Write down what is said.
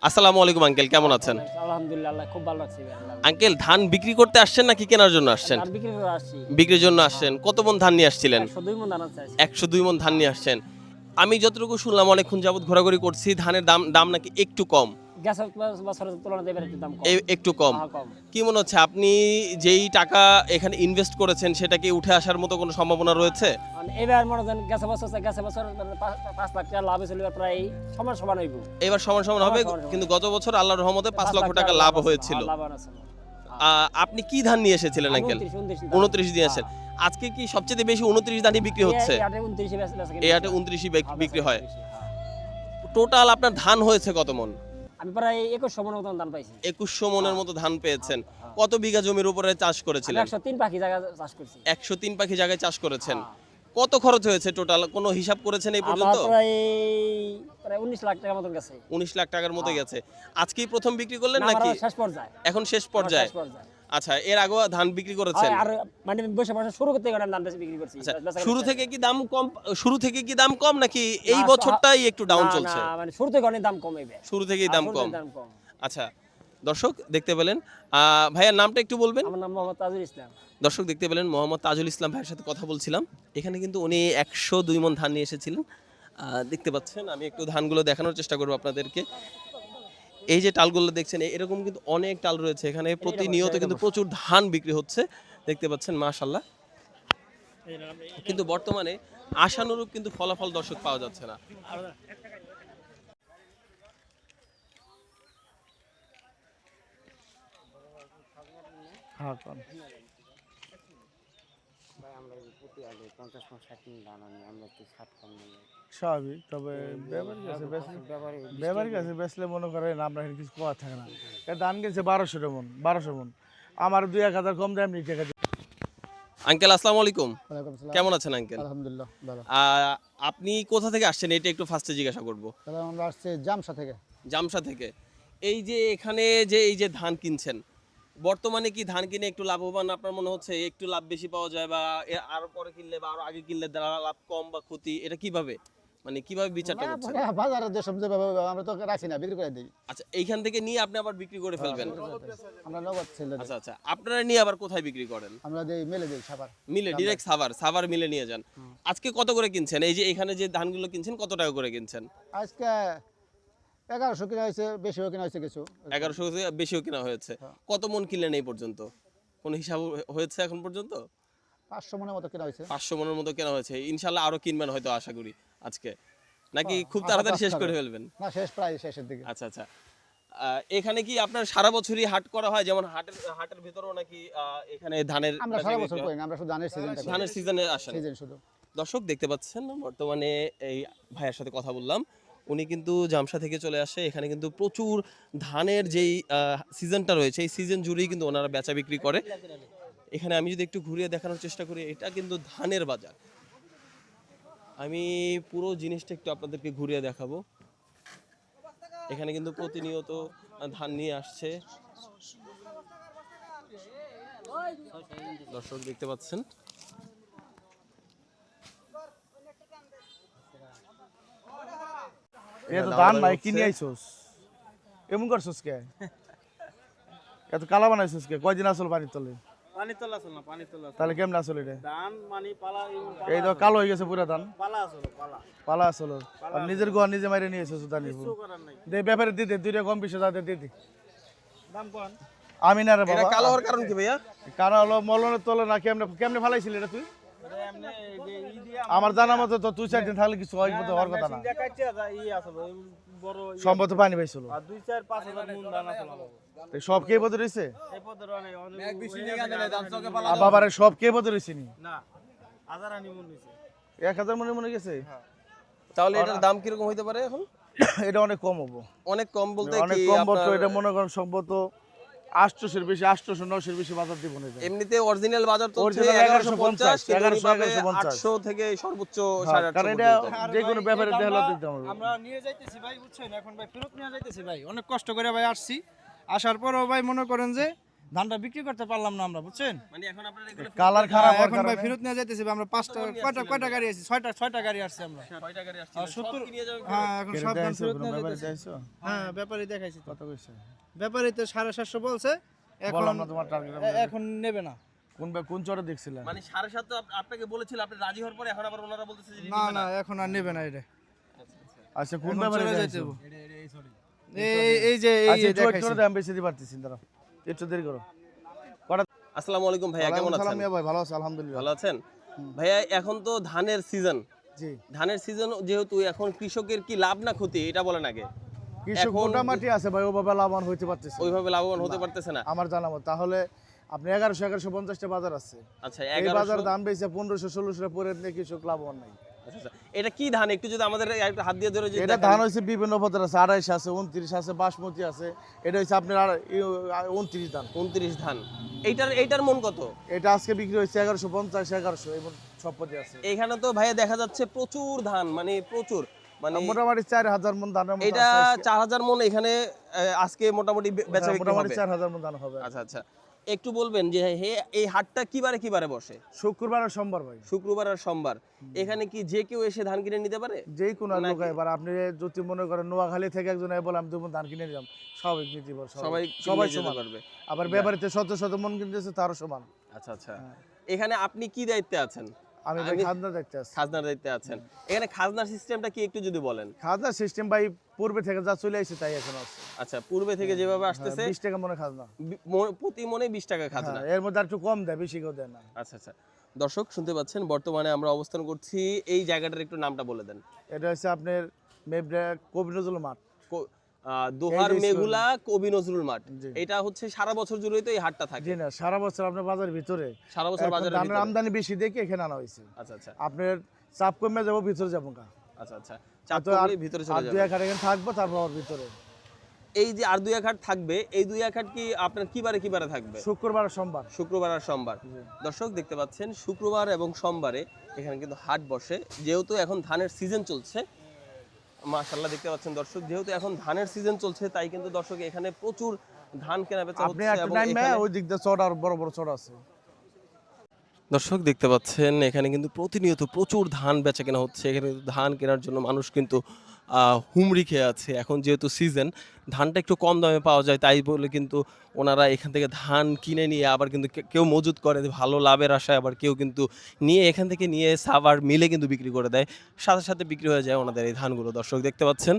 আসসালামু আলাইকুম আঙ্কেল, কেমন আছেন? আলহামদুলিল্লাহ, আল্লাহ খুব ভালো লাগছে ভাই, আল্লাহ। আঙ্কেল, ধান বিক্রি করতে আসছেন নাকি কেনার জন্য আসছেন? ধান বিক্রি করে আসছি। বিক্রির জন্য আসছেন। কত মন ধান নিয়ে আসছিলেন? 102 মণ ধান আছে আজকে। ১০২ মন ধান নিয়ে আসছেন। আমি যতটুকু শুনলাম অনেকক্ষণ যাবত ঘোরাঘুরি করছি, ধানের দাম দাম নাকি একটু কম। গেছে বছরের তুলনায় এবার একটু দাম কম। একটু কম। হ্যাঁ, কম। কি মনে হচ্ছে আপনি যেই টাকা এখানে ইনভেস্ট করেছেন সেটা কি উঠে আসার মতো কোনো সম্ভাবনা রয়েছে? মানে এবার মনে করেন গেছে বছর মানে 5 লাখ টাকা লাভ হয়েছিল, এবার প্রায় সমান সমান হইব। এবার সমান সমান হবে, সমান সমান। কিন্তু গত বছর আল্লাহর রহমতে ৫ লক্ষ টাকা লাভ হয়েছিল। লাভ আছে। আপনি কি ধান নিয়ে এসেছিলেন আঙ্কেল? 29 দিয়ে আসেন। আজকে কি সবচেয়ে বেশি 29 ধানই বিক্রি হচ্ছে? এই আটে 29 বেচে এই হাটে 29ই বিক্রি হয়। টোটাল আপনার ধান হয়েছে কত মন? আমি প্রায় 2100 মণ মতন ধান পাইছি। 2100 মনের মতো ধান পেয়েছেন। কত বিঘা জমির উপরে চাষ করেছিলেন? 103 পাখি জায়গা চাষ করছি। 103 পাখি জায়গায় চাষ করেছেন। কত খরচ হয়েছে টোটাল? কোনো হিসাব করেছেন এই পর্যন্ত? আমার প্রায় 19 লাখ টাকার মতন গেছে। 19 লাখ টাকার মতো গেছে। আজকেই প্রথম বিক্রি করলেন নাকি শেষ পর্যায়ে? এখন শেষ পর্যায়ে? আচ্ছা, এর আগেও ধান বিক্রি করেছেন? আর মানে বসে শুরু করতে গেলে ধান বেশি বিক্রি করছি। আচ্ছা, শুরু থেকে কি দাম কম নাকি এই বছরটাই একটু ডাউন চলছে? না, মানে শুরু থেকে অনেক দাম কম হবে। শুরু থেকেই দাম কম। আচ্ছা, দর্শক দেখতে পেলেন, ভাইয়ার নামটা একটু বলবেন? আমার নাম মোহাম্মদ তাজুল ইসলাম। দর্শক দেখতে পেলেন মোহাম্মদ তাজুল ইসলাম ভাইয়ের সাথে কথা বলছিলাম। এখানে কিন্তু উনি 102 মণ ধান নিয়ে এসেছিলেন। দেখতে পাচ্ছেন, আমি একটু ধানগুলো দেখানোর চেষ্টা করবো আপনাদেরকে। এই যে টালগুলো দেখছেন, এরকম কিন্তু অনেক টাল রয়েছে এখানে। প্রতিনিয়ত কিন্তু প্রচুর ধান বিক্রি হচ্ছে, দেখতে পাচ্ছেন মাশাআল্লাহ। কিন্তু বর্তমানে আশানুরূপ কিন্তু ফলাফল দর্শক পাওয়া যাচ্ছে না। স্বাভাবিক, তবে ব্যবহারিক আছে বেচলে মনে করেন আমরা কিছু পাওয়া থাকে না। ধান কিনছে 1200 মন, আমার 2-1000 কম দাম নিয়ে টাকা। আঙ্কেল, আসসালামু আলাইকুম, কেমন আছেন আঙ্কেল? আলহামদুলিল্লাহ ভালো। আপনি কোথা থেকে আসছেন এটা একটু ফার্স্টে জিজ্ঞাসা করব। আমরা আসছি জামসা থেকে। জামসা থেকে। এই যে এখানে যে এই যে ধান কিনছেন, বর্তমানে কি ধান কিনে একটু লাভবান আপনার মনে হচ্ছে? একটু লাভ বেশি পাওয়া যায়, বা আরো পরে কিনলে বা আরো আগে কিনলে লাভ কম বা ক্ষতি, এটা কিভাবে মানে কিভাবে বিচারটা করছেন? বাজারে যে সবজি আমরা তো রাখি না, বিক্রি করে দিই। আচ্ছা, এইখান থেকে নিয়ে আপনি আবার বিক্রি করে ফেলবেন? আমরা নগদ ছেলে। আচ্ছা আচ্ছা, আপনারা নিয়ে আবার কোথায় বিক্রি করেন? আমরা দেই মেলে দেই সাভার। মিলে, ডিরেক্ট সাভার মিলে নিয়ে যান। আজকে কত করে কিনছেন? এই যে এখানে যে ধানগুলো কিনছেন কত টাকা করে কিনছেন? আজকে 1100 কিনা হয়েছে, বেশিও কিনা হয়েছে কিছু। 1100 থেকে বেশিও কিনা হয়েছে। কত মন কিনলেন এই পর্যন্ত? কোন হিসাব হয়েছে এখন পর্যন্ত? 500 মনের মতো কিনা হয়েছে। 500 মনের মতো কেনা হয়েছে। ইনশাআল্লাহ আরো কিনবেন হয়তো আশা করি আজকে, নাকি খুব তাড়াতাড়ি শেষ করে ফেলবেন? না, শেষ প্রায় শেষের দিকে। আচ্ছা আচ্ছা, এখানে কি আপনার সারা বছরই হাট করা হয়, যেমন হাটের ভিতরেও নাকি এখানে ধানের? আমরা সারা বছর করি না, আমরা শুধু ধানের সিজনে আসেন। সিজন শুধু। দর্শক দেখতে পাচ্ছেন বর্তমানে এই ভাইয়ের সাথে কথা বললাম, উনি কিন্তু জামসা থেকে চলে আসে। এখানে কিন্তু প্রচুর ধানের যেই সিজনটা রয়েছে এই সিজন জুড়েই কিন্তু ওনারা বেচা বিক্রি করে। এখানে আমি যদি একটু ঘুরিয়ে দেখানোর চেষ্টা করি, এটা কিন্তু ধানের বাজার। আমি পুরো জিনিসটা একটু আপনাদেরকে ঘুরিয়ে দেখাবো। এখানে কিন্তু প্রতিনিয়ত ধান নিয়ে আসছে, দর্শক দেখতে পাচ্ছেন। এত ধান নাই কিনে আইছস, এমন করছস কে? এত কালা বানাইছস কে? কয়দিন আসল পানি তলে? পানি তোলা আছে না, পানি তোলা আছে। তাহলে কেমন আসল এটা? ধান মানে পালা এই তো কালো হয়ে গেছে পুরো ধান। পালা আছে, পালা। পালা আসল। আর নিজের গোয়া নিজে মাইরে নিয়ে এসেছ ধান। কিছু করার নাই। দে ব্যাপারে দি দে, দুইটা কম বেশি যাতে দি দি। দাম কোন? আমি না রে এটা বাবা। কালো হওয়ার কারণ কি ভাইয়া? কারণ হলো মলনের তলে না, কেমনে ফালাইছিলি এটা তুই? এমনি যে ই দিয়া আমার জানা মতো তো তুই 4 দিন থাকলে কিছু হয় মতো হওয়ার কথা না। কাটিয়া যায় ই আছে বড় সম্ভবত পানি পাইছিল। আর 2-4-5 হাজার মণ ধান আছে। সব কে বদল হইছে? এই পদের অনেক বেশি টাকা দিলে দাম চকে পালা। আর বাবারে সব কে বদল হইছে নি? না, হাজার আনি মণ হইছে। 1000 মনে গেছে। তাহলে এটার দাম কিরকম হইতে পারে এখন? এটা অনেক কম হবো। অনেক কম বলতে অনেক কি কম বলতে আপনার? এটা মনে করেন সম্ভবত 800 বেশি, 800-900 বেশি বাজার দিব না। এমনিতে অরিজিনাল বাজার তো Original 1150, 1150 800 থেকে সর্বোচ্চ হ্যাঁ, 850 কারণ এটা পর্যন্ত। যে কোনো ব্যাপারে দেহলা দিতে হবে। আমরা নিয়ে যাইতেছি ভাই, বুঝছেন? এখন ভাই ফেরত নিয়ে যাইতেছি ভাই, অনেক কষ্ট করে ভাই আসছি। আসার পরও ভাই মনে করেন যে ধানটা বিক্রি করতে পারলাম না আমরা, বুঝছেন? মানে এখন আপনারা এগুলো কালার খারাপ হওয়ার এখন ভাই কারণে ফেরত নিয়ে যাইতেছি ভাই, আমরা পাঁচটা কয়টা গাড়ি আছে, ছয়টা গাড়ি আসছে আমরা। ছয়টা গাড়ি আসছে, আর সব 70 কি নিয়ে যাবেন? হ্যাঁ, এখন কেটে সব ধান দেখাইছো, ফেরত কোনো নিয়ে ব্যাপারে যাইতেছি। দেখাইছো? হ্যাঁ, ব্যাপারী দেখাইছি তো। কত কইছে? ব্যাপারী তো 750 বলছে, এখন বললাম না তোমার টার্গেট এখন নেবে না। কোন চরে দেখছিলেন? মানে 7.5 তো আপনাকে বলেছিল, আপনি রাজি হওয়ার পরে এখন আবার ওনারা বলতেছে যে না নিবে না, এখন আর নেবে না এটা। আচ্ছা কোন এখন ব্যাপারে চলে দেখাইছো? যাইতে হবে। এই যে আচ্ছা একটু দেখাইছি। একটু দাম বেশি দিতে পারতেছেন তারা, একটু দেরি করো। আসসালামু আলাইকুম ভাইয়া, কেমন সালাম আছেন? মিয়া ভাই, ভালো আছি আলহামদুলিল্লাহ। ভালো আছেন ভাইয়া? এখন তো ধানের সিজন, জি, ধানের সিজন যেহেতু, এখন কৃষকের কি লাভ না ক্ষতি এটা বলেন আগে। কৃষক এখন মোটামুটি আছে ভাই, ওভাবে লাভবান হইতে পারতেছে না। ওইভাবে লাভবান হতে পারতেছে না। আমার জানা মতো তাহলে আপনি 1150 টা বাজার আছে, আচ্ছা এই 1100, বাজার দাম বেশি 1500-1600 টা পরে নিয়ে কৃষক লাভবান নাই। আচ্ছা আচ্ছা, এটা কি ধান একটু যদি আমাদের একটু হাত দিয়ে ধরে যদি এটা দেখান। ধান হইছে বিভিন্ন পদের আছে, 28 আছে, 29 আছে, বাসমতি আছে। এটা হইছে আপনার 29 ধান। 29 ধান। এইটার মন কত? এটা আজকে বিক্রি হয়েছে 1150, 1100 এবং সব পদে আছে। এখানে তো ভাইয়া দেখা যাচ্ছে প্রচুর ধান, মানে প্রচুর, মানে মোটামুটি 4000 মন ধানের মতো এটা আছে আজকে। 4000 মন এখানে আজকে মোটামুটি বেচা বিক্রি মোটামুটি হবে। 4000 মন ধান হবে। আচ্ছা আচ্ছা, একটু বলবেন যে এই হাটটা কিবারে বসে? শুক্রবার আর সোমবার ভাই, শুক্রবার আর সোমবার। এখানে কি যে কেউ এসে ধান কিনে নিতে পারে? যেই কোনো নাকি- লোক এবার আপনি যদি মনে করেন নোয়াখালী থেকে একজন বলে আমি দুমন ধান কিনে নিলাম, সবাই নিতে পারবে, সবাই সবাই কিনে যেতে সমান। পারবে। আবার ব্যাপারিতে শত শত মন কিনতেছে তারও সমান। আচ্ছা আচ্ছা, এখানে আপনি কি দায়িত্বে আছেন? আমি ভাই আমি- খাজনা দেখতে আসছি। খাজনার দায়িত্বে আছেন। এখানে খাজনার সিস্টেমটা কি একটু যদি বলেন। খাজনা সিস্টেম ভাই পূর্বে থেকে যা চলে আসছে তাই এখন আছে। আচ্ছা, পূর্বে থেকে যেভাবে আসতেছে 20 টাকা মনে খাজনা। প্রতি মনে 20 টাকা খাজনা। হ্যাঁ, এর মধ্যে আর একটু কম দেয়, বেশি কেউ দেয় না। আচ্ছা আচ্ছা, দর্শক শুনতে পাচ্ছেন, বর্তমানে আমরা অবস্থান করছি এই জায়গাটার একটু নামটা বলে দেন। এটা হচ্ছে আপনার মেবরা কবি নজরুল মাঠ। দোহার এই যে মেঘুলা কবি নজরুল মাঠ। জি। এটা হচ্ছে সারা বছর জুড়েই তো এই হাটটা থাকে। জি না, সারা বছর আপনার বাজারের ভিতরে সারা বছর এখন বাজারের ধানের ভিতরে। আমদানি বেশি দেখে এখানে আনা হয়েছে। আচ্ছা আচ্ছা আপনার চাপ কমে যাবো, ভিতরে যাবো কা। আচ্ছা আচ্ছা, চাপ তো আর করলেই ভিতরে আর চলে দুই যাবে। এক হাট এখানে থাকবো, তারপর আবার ভিতরে। এই যে আর দুই এক হাট থাকবে, এই দুই এক হাট কি আপনার কিবারে থাকবে? শুক্রবার আর সোমবার। শুক্রবার আর সোমবার। দর্শক দেখতে পাচ্ছেন, শুক্রবার এবং সোমবারে এখানে কিন্তু হাট বসে। যেহেতু এখন ধানের সিজন চলছে, মাশাআল্লাহ দেখতে পাচ্ছেন দর্শক, যেহেতু এখন ধানের সিজন চলছে তাই কিন্তু দর্শক এখানে প্রচুর ধান কেনা বেচা আপনি হচ্ছে। একটা এবং টাইম এখানে- ওই দিক দিয়ে চড় আর বড় বড় চড় আছে। দর্শক দেখতে পাচ্ছেন এখানে কিন্তু প্রতিনিয়ত প্রচুর ধান বেচা কেনা হচ্ছে। এখানে কিন্তু ধান কেনার জন্য মানুষ কিন্তু হুমড়ি খেয়ে আছে। এখন যেহেতু সিজন, ধানটা একটু কম দামে পাওয়া যায়, তাই বলে কিন্তু ওনারা এখান থেকে ধান কিনে নিয়ে আবার কিন্তু কেউ মজুত করে ভালো লাভের আশায়, আবার কেউ কিন্তু নিয়ে এখান থেকে নিয়ে সাভার মিলে কিন্তু বিক্রি করে দেয়। সাথে সাথে বিক্রি হয়ে যায় ওনাদের এই ধানগুলো। দর্শক দেখতে পাচ্ছেন